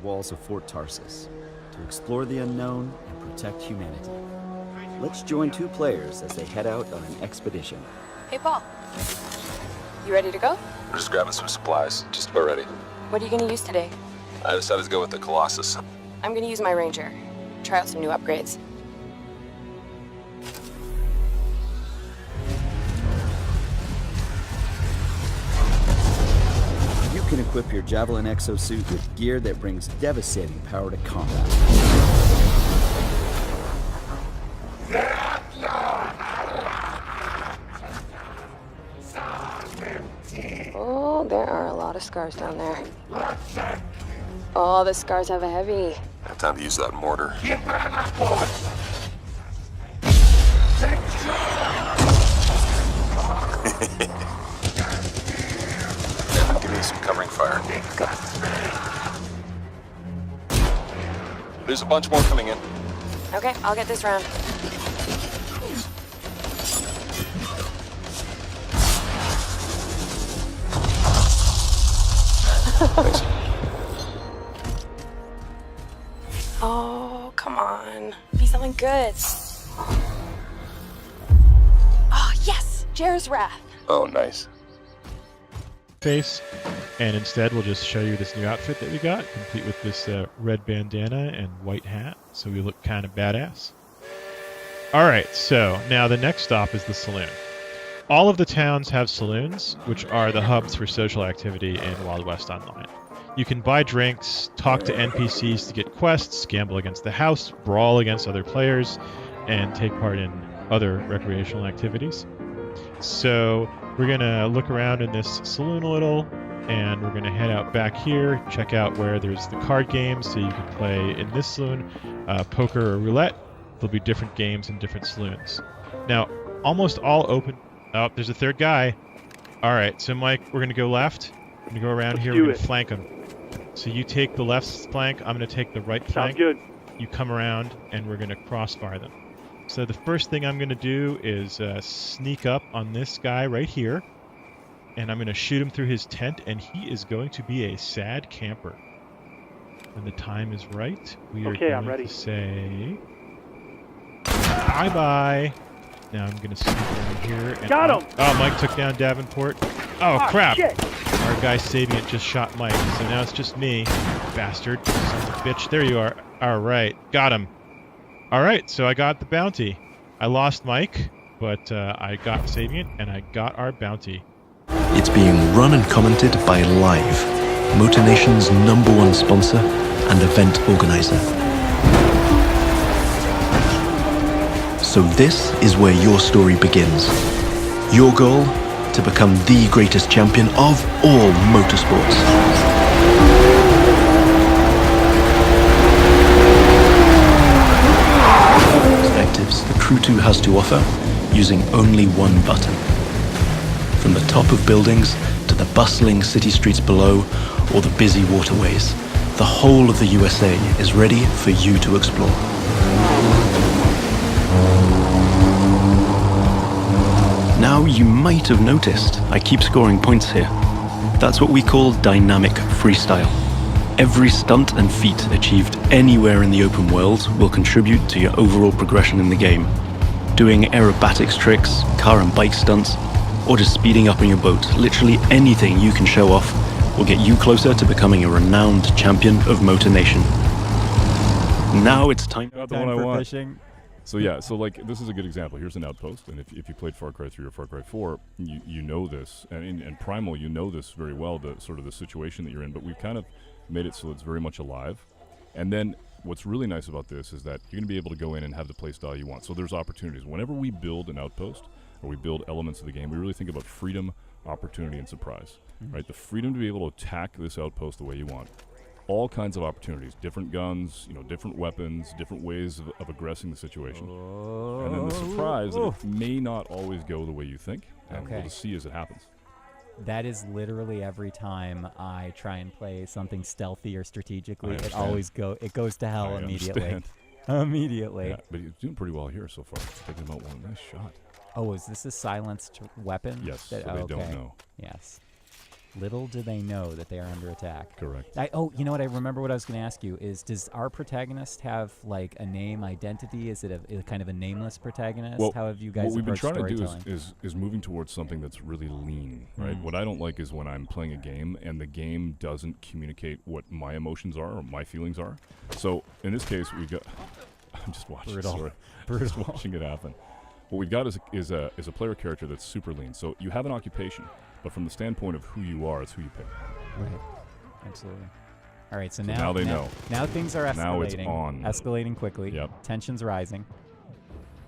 walls of Fort Tarsus to explore the unknown and protect humanity. Let's join 2 players as they head out on an expedition. Hey, Paul. You ready to go? I'm just grabbing some supplies. Just about ready. What are you going to use today? I decided to go with the Colossus. I'm going to use my Ranger. Try out some new upgrades. You can equip your Javelin exosuit with gear that brings devastating power to combat. Oh, there are a lot of scars down there. Oh, the scars have a heavy. I have time to use that mortar. Yeah, give me some covering fire. There's a bunch more coming in. Okay, I'll get this round. Thanks. Oh, come on. Be something good. Oh, yes! Jer's Wrath. Oh, nice. Face, and instead we'll just show you this new outfit that we got, complete with this red bandana and white hat, so we look kind of badass. Alright, so now the next stop is the saloon. All of the towns have saloons, which are the hubs for social activity in Wild West Online. You can buy drinks, talk to NPCs to get quests, gamble against the house, brawl against other players, and take part in other recreational activities. So we're going to look around in this saloon a little, and we're going to head out back here, check out where there's the card games, so you can play in this saloon, poker or roulette. There'll be different games in different saloons. Now, almost all open... Oh, there's a third guy. All right, so Mike, we're going to go left. We're going to go around here. We're going to flank him. So you take the left flank. I'm going to take the right flank. Sounds good. You come around, and we're going to crossfire them. So the first thing I'm going to do is sneak up on this guy right here, and I'm going to shoot him through his tent, and he is going to be a sad camper. When the time is right, we are going to say bye-bye. Now I'm going to sneak around here. And got him! Oh, Mike took down Davenport. Oh, crap! Shit. Our guy Sapient just shot Mike, so now it's just me. Bastard. Son of a bitch. There you are. Alright, got him. Alright, so I got the bounty. I lost Mike, but I got Sapient, and I got our bounty. It's being run and commented by Live, Motor Nation's #1 sponsor and event organizer. So this is where your story begins. Your goal? To become the greatest champion of all motorsports. Perspectives the Crew 2 has to offer using only one button. From the top of buildings to the bustling city streets below or the busy waterways, the whole of the USA is ready for you to explore. Now you might have noticed I keep scoring points here. That's what we call dynamic freestyle. Every stunt and feat achieved anywhere in the open world will contribute to your overall progression in the game. Doing aerobatics tricks, car and bike stunts, or just speeding up on your boat, literally anything you can show off will get you closer to becoming a renowned champion of Motor Nation. Now it's time Got the one I want. Fishing. So yeah, so like this is a good example. Here's an outpost, and if you played Far Cry 3 or Far Cry 4, you know this, and in Primal you know this very well, the sort of the situation that you're in. But we've kind of made it so it's very much alive. And then what's really nice about this is that you're going to be able to go in and have the play style you want. So there's opportunities. Whenever we build an outpost or we build elements of the game, we really think about freedom, opportunity, and surprise. Right? The freedom to be able to attack this outpost the way you want. All kinds of opportunities, different guns, different weapons, different ways of aggressing the situation. And then the surprise that it may not always go the way you think, and we'll just see as it happens. That is literally every time I try and play something stealthy or strategically, it always goes to hell immediately. Immediately. Yeah, but he's doing pretty well here so far. Taking him out one nice shot. Oh, is this a silenced weapon? Yes, so they don't know. Yes. Little do they know that they are under attack. Correct. Oh, you know what? I remember what I was going to ask you is, does our protagonist have like a name identity? Is it a kind of a nameless protagonist? Well, how have you guys what we've been approached trying to do storytelling? is moving towards something that's really lean, right? What I don't like is when I'm playing a game and the game doesn't communicate what my emotions are or my feelings are. So in this case, we've got. I'm just watching. Brutal. Sorry. Brutal. Just watching it happen. What we've got is a player character that's super lean. So you have an occupation, but from the standpoint of who you are, it's who you pick. Right. Absolutely. All right, so now they know. Now things are escalating. Now it's on. Escalating quickly. Yep. Tension's rising.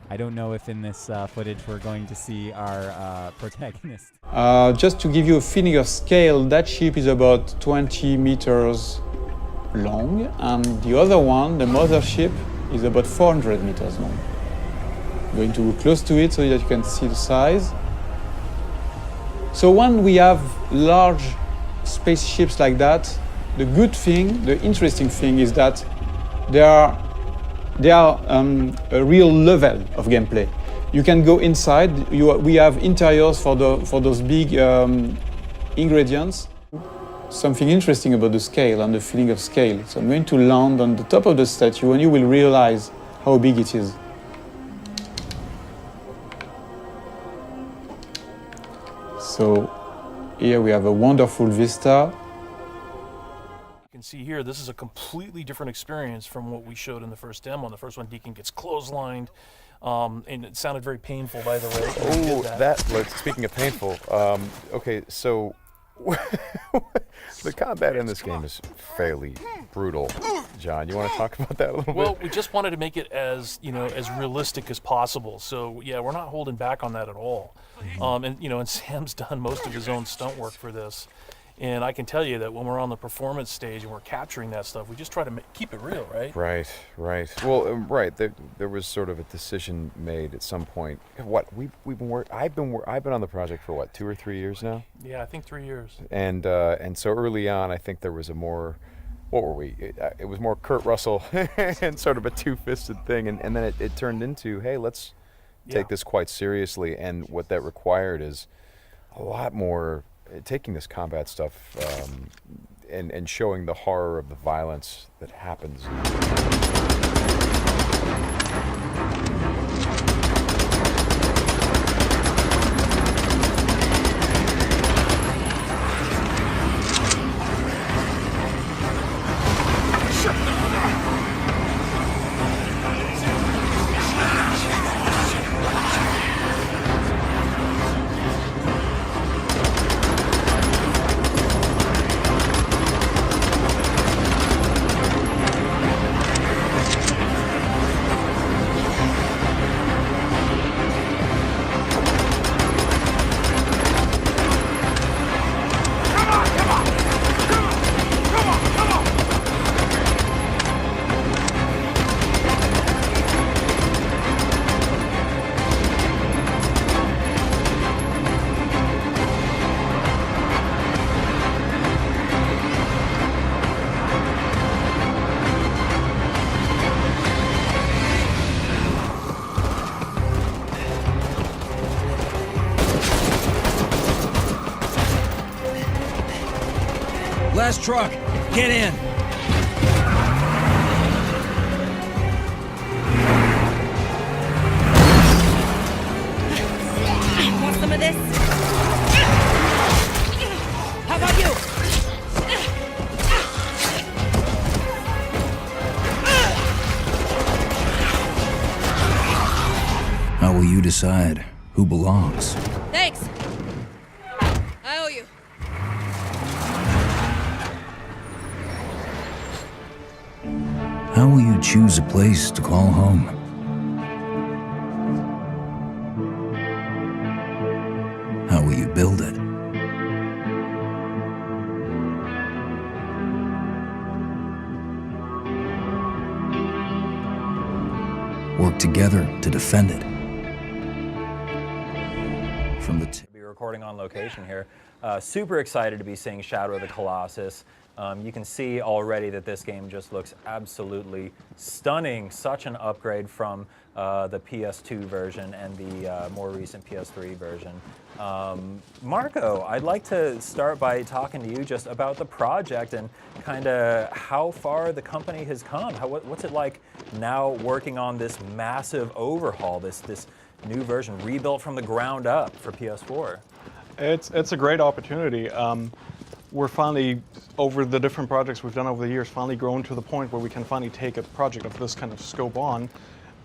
I don't know if in this footage we're going to see our protagonist. Just to give you a feeling of scale, that ship is about 20 meters long, and the other one, the mother ship, is about 400 meters long. I'm going to go close to it so that you can see the size. So when we have large spaceships like that, the good thing, the interesting thing is that they are a real level of gameplay. You can go inside. We have interiors for those big ingredients. Something interesting about the scale and the feeling of scale. So I'm going to land on the top of the statue and you will realize how big it is. So here we have a wonderful vista. You can see here, this is a completely different experience from what we showed in the first demo. In the first one, Deacon gets clotheslined, and it sounded very painful, by the way. Look, speaking of painful, okay, so the combat in this game is fairly brutal. John, you want to talk about that a little bit? Well, we just wanted to make it as as realistic as possible. So yeah, we're not holding back on that at all. And Sam's done most of his own stunt work for this. And I can tell you that when we're on the performance stage and we're capturing that stuff, we just try to keep it real, right? Right. Well, right. There was sort of a decision made at some point. What I've been on the project for 2 or 3 years now. Yeah, I think 3 years. And so early on, I think there was a more. What were we? It was more Kurt Russell and sort of a two-fisted thing, and then it turned into, hey, let's take this quite seriously. And what that required is a lot more. Taking this combat stuff and showing the horror of the violence that happens. Last truck, get in. Want some of this? How about you? How will you decide who belongs? Thanks. I owe you. How will you choose a place to call home? How will you build it? Work together to defend it. From the be recording on location here. Super excited to be seeing Shadow of the Colossus. You can see already that this game just looks absolutely stunning. Such an upgrade from the PS2 version and the more recent PS3 version. Marco, I'd like to start by talking to you just about the project and kind of how far the company has come. What's it like now working on this massive overhaul, this new version rebuilt from the ground up for PS4? It's a great opportunity. We're finally, over the different projects we've done over the years, finally grown to the point where we can finally take a project of this kind of scope on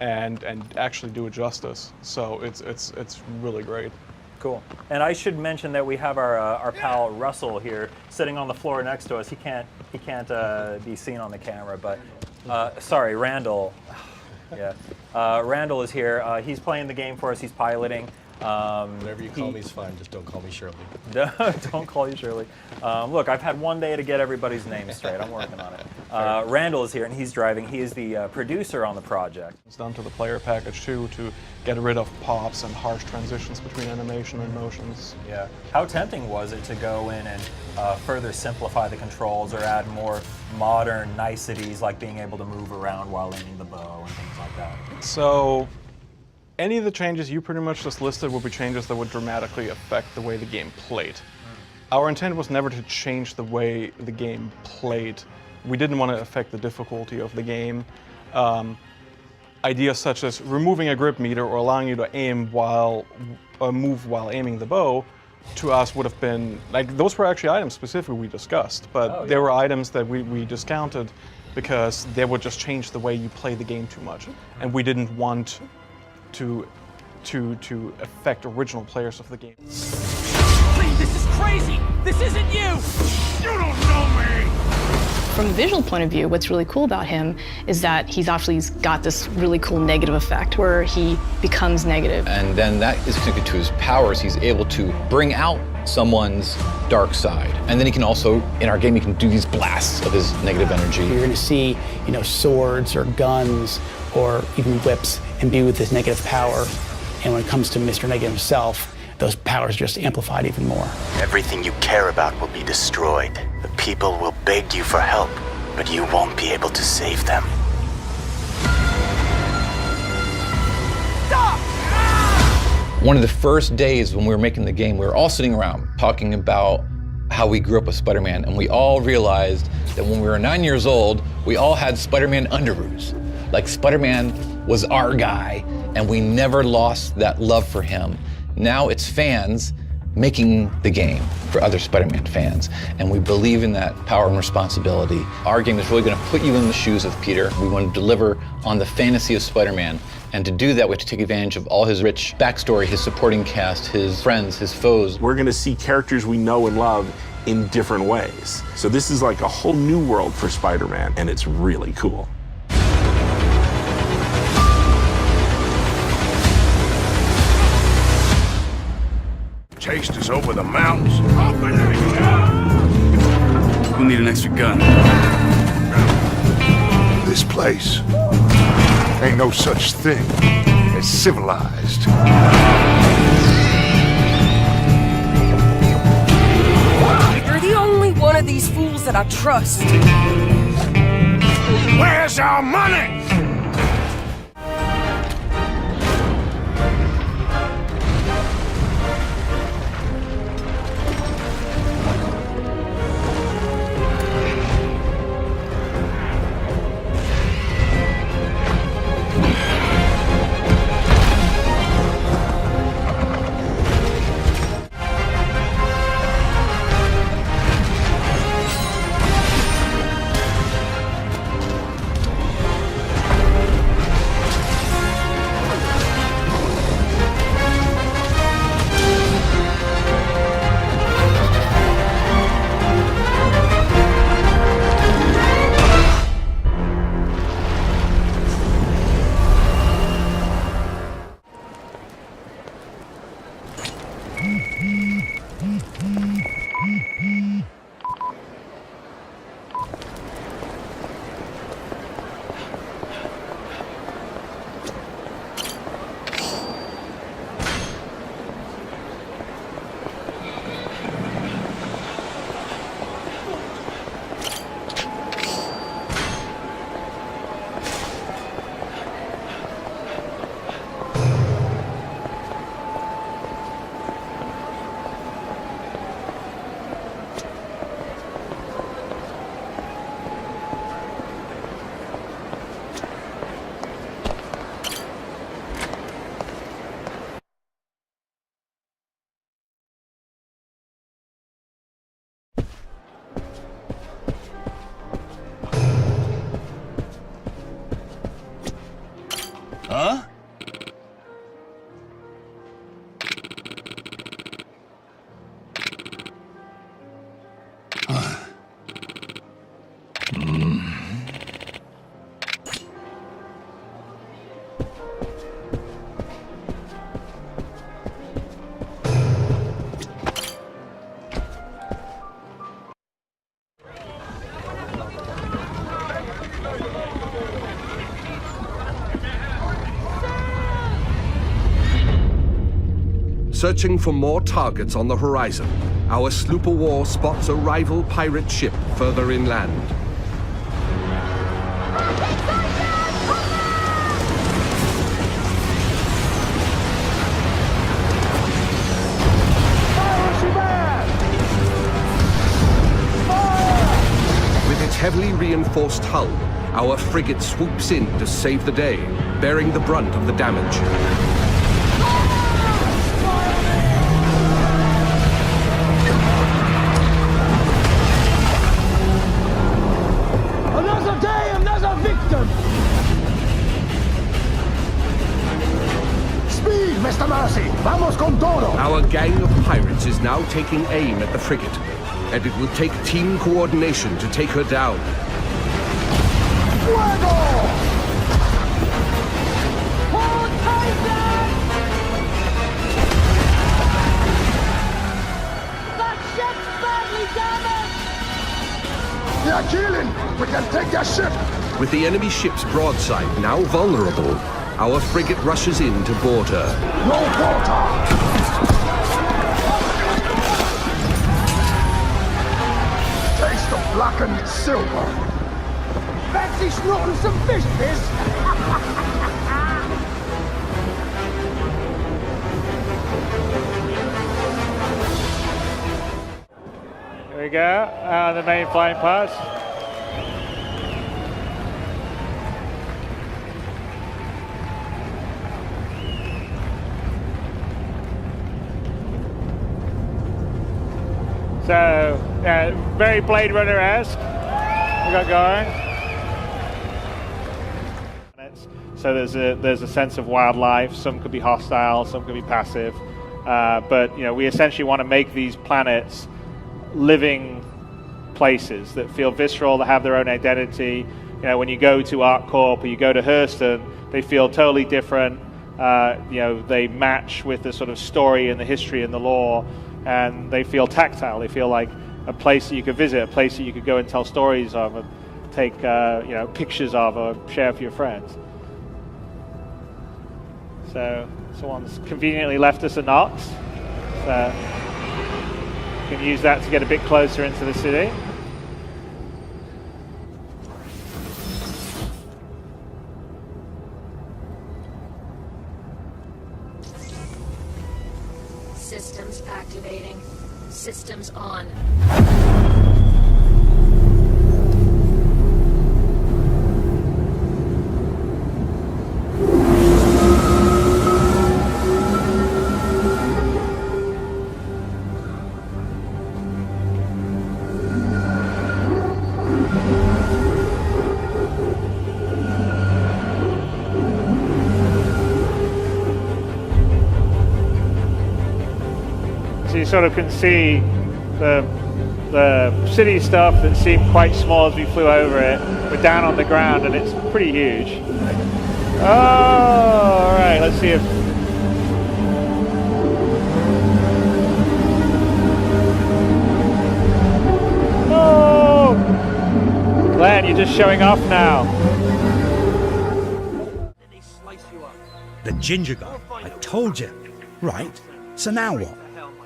and actually do it justice. So it's really great. Cool. And I should mention that we have our pal Russell here sitting on the floor next to us. He can't be seen on the camera, but sorry, Randall. Yeah, Randall is here. He's playing the game for us. He's piloting. Whatever you call me is fine. Just don't call me Shirley. Don't call you Shirley. Look, I've had one day to get everybody's names straight. I'm working on it. Randall is here, and he's driving. He is the producer on the project. It's done to the player package too, to get rid of pops and harsh transitions between animation and motions. Yeah. How tempting was it to go in and further simplify the controls or add more modern niceties like being able to move around while aiming the bow and things like that? So, any of the changes you pretty much just listed would be changes that would dramatically affect the way the game played. Our intent was never to change the way the game played. We didn't want to affect the difficulty of the game. Ideas such as removing a grip meter or allowing you to aim while move while aiming the bow, to us would have been, like, those were actually items specifically we discussed, but there were items that we discounted because they would just change the way you play the game too much, and we didn't want to affect original players of the game. Please, this is crazy! This isn't you! You don't know me! From a visual point of view, what's really cool about him is that he's got this really cool negative effect where he becomes negative. And then that is connected to his powers. He's able to bring out someone's dark side. And then he can also, in our game, he can do these blasts of his negative energy. You're going to see, swords or guns or even whips imbue with this negative power. And when it comes to Mr. Negative himself, those powers are just amplified even more. Everything you care about will be destroyed. The people will beg you for help, but you won't be able to save them. Stop! One of the first days when we were making the game, we were all sitting around talking about how we grew up with Spider-Man, and we all realized that when we were 9 years old, we all had Spider-Man underoos. Like, Spider-Man was our guy, and we never lost that love for him. Now it's fans making the game for other Spider-Man fans, and we believe in that power and responsibility. Our game is really going to put you in the shoes of Peter. We want to deliver on the fantasy of Spider-Man, and to do that we have to take advantage of all his rich backstory, his supporting cast, his friends, his foes. We're going to see characters we know and love in different ways. So this is like a whole new world for Spider-Man, and it's really cool. Chased us over the mountains. We'll need an extra gun. This place ain't no such thing as civilized. You're the only one of these fools that I trust. Where's our money? Searching for more targets on the horizon, our sloop of war spots a rival pirate ship further inland. With its heavily reinforced hull, our frigate swoops in to save the day, bearing the brunt of the damage. Another day, another victim! Speed, Mr. Mercy! Vamos con todo! Our gang of pirates is now taking aim at the frigate, and it will take team coordination to take her down. Fuego! Hold tight, lad! That ship's badly damaged! They are killing! We can take their ship! With the enemy ship's broadside now vulnerable, our frigate rushes in to board her. No water! Taste of blackened silver. Fancy snorting some fish piss? Here we go, the main flying pass. So, very Blade Runner-esque we got going. So there's a sense of wildlife. Some could be hostile, some could be passive. But we essentially want to make these planets living places that feel visceral, that have their own identity. When you go to ArcCorp or you go to Hurston, they feel totally different. They match with the sort of story and the history and the lore, and they feel tactile. They feel like a place that you could visit, a place that you could go and tell stories of, and take pictures of, or share with your friends. So someone's conveniently left us a Knox. So you can use that to get a bit closer into the city. Systems activating. Systems on. So you sort of can see the city stuff that seemed quite small as we flew over it. We're down on the ground and it's pretty huge. Oh, all right, let's see if... Oh! Glenn, you're just showing off now. The ginger guy. I told you. Right. So now what?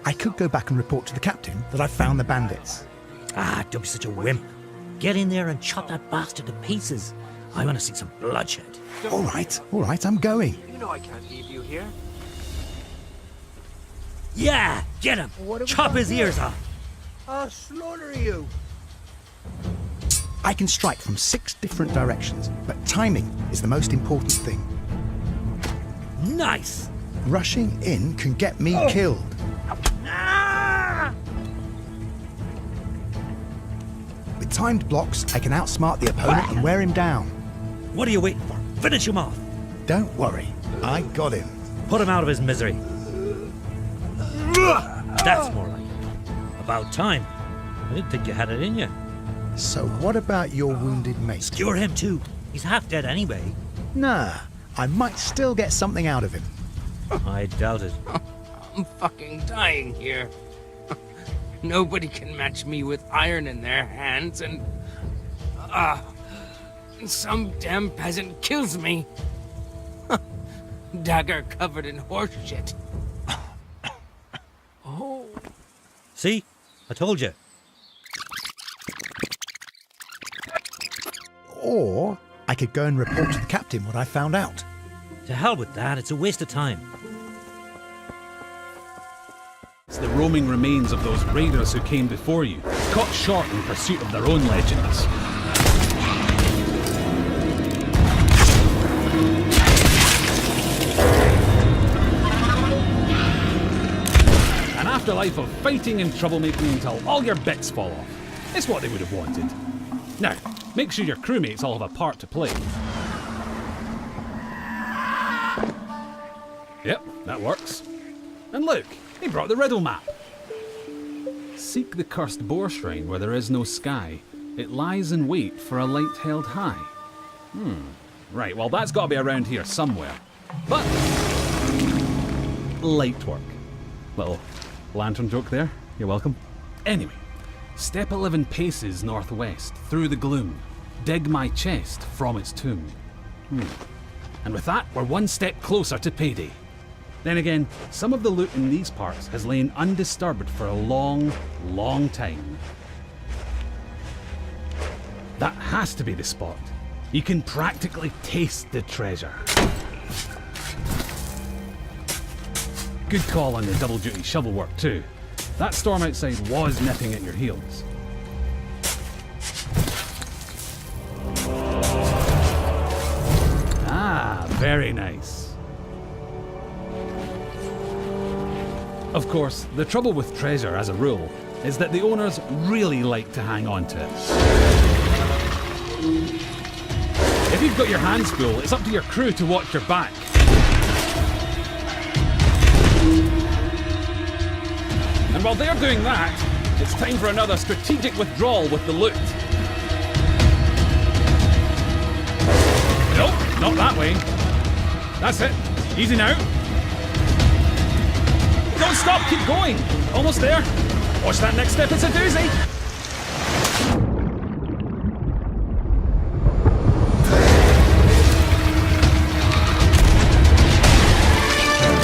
I could go back and report to the captain that I found the bandits. Ah, don't be such a wimp. Get in there and chop that bastard to pieces. I want to see some bloodshed. All right, I'm going. You know I can't leave you here. Yeah, get him. Chop his ears off. I'll slaughter you. I can strike from 6 different directions, but timing is the most important thing. Nice. Rushing in can get me killed. With timed blocks, I can outsmart the opponent and wear him down. What are you waiting for? Finish him off. Don't worry, I got him. Put him out of his misery. That's more like it. About time. I didn't think you had it in you. So what about your wounded mate? Skewer him too. He's half dead anyway. Nah, I might still get something out of him. I doubt it. I'm fucking dying here. Nobody can match me with iron in their hands, and some damn peasant kills me. Dagger covered in horse shit. See? I told you. Or I could go and report to the captain what I found out. To hell with that, it's a waste of time. It's the roaming remains of those raiders who came before you, cut short in pursuit of their own legends. An afterlife of fighting and troublemaking until all your bits fall off. It's what they would have wanted. Now, make sure your crewmates all have a part to play. Yep, that works. And look, he brought the riddle map. Seek the cursed boar shrine where there is no sky. It lies in wait for a light held high. Right, well that's got to be around here somewhere. But light work. Little lantern joke there. You're welcome. Anyway, step 11 paces northwest through the gloom. Dig my chest from its tomb. And with that, we're one step closer to payday. Then again, some of the loot in these parts has lain undisturbed for a long, long time. That has to be the spot. You can practically taste the treasure. Good call on the double duty shovel work too. That storm outside was nipping at your heels. Ah, very nice. Of course, the trouble with treasure, as a rule, is that the owners really like to hang on to it. If you've got your hands full, it's up to your crew to watch your back. And while they're doing that, it's time for another strategic withdrawal with the loot. Nope, not that way. That's it. Easy now. Don't stop, keep going. Almost there. Watch that next step, it's a doozy.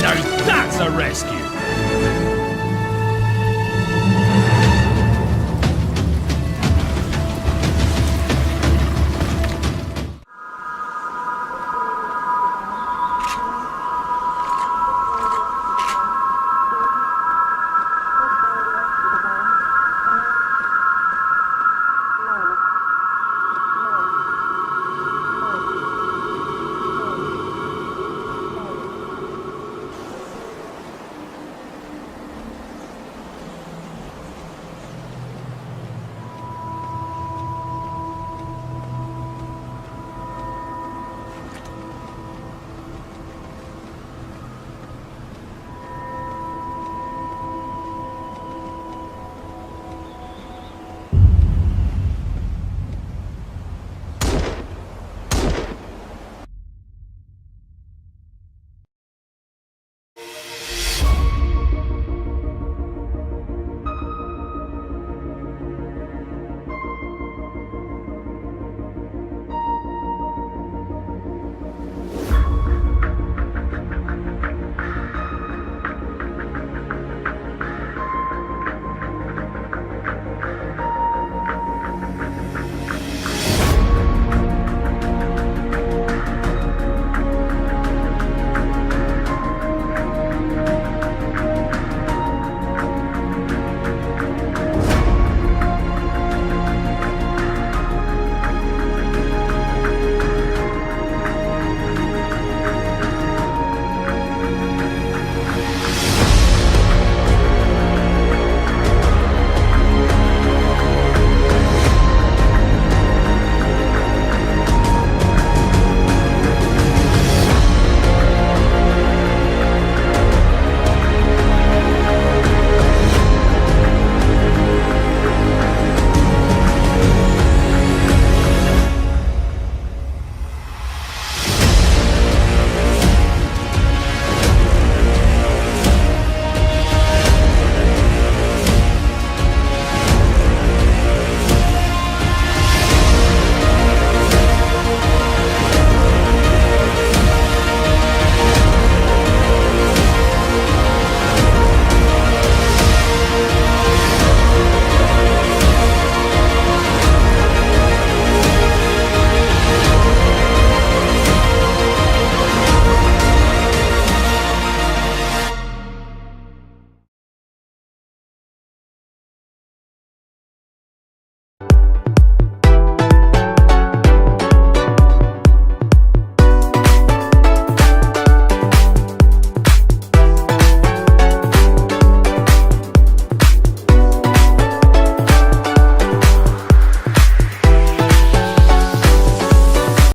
Now that's a rescue.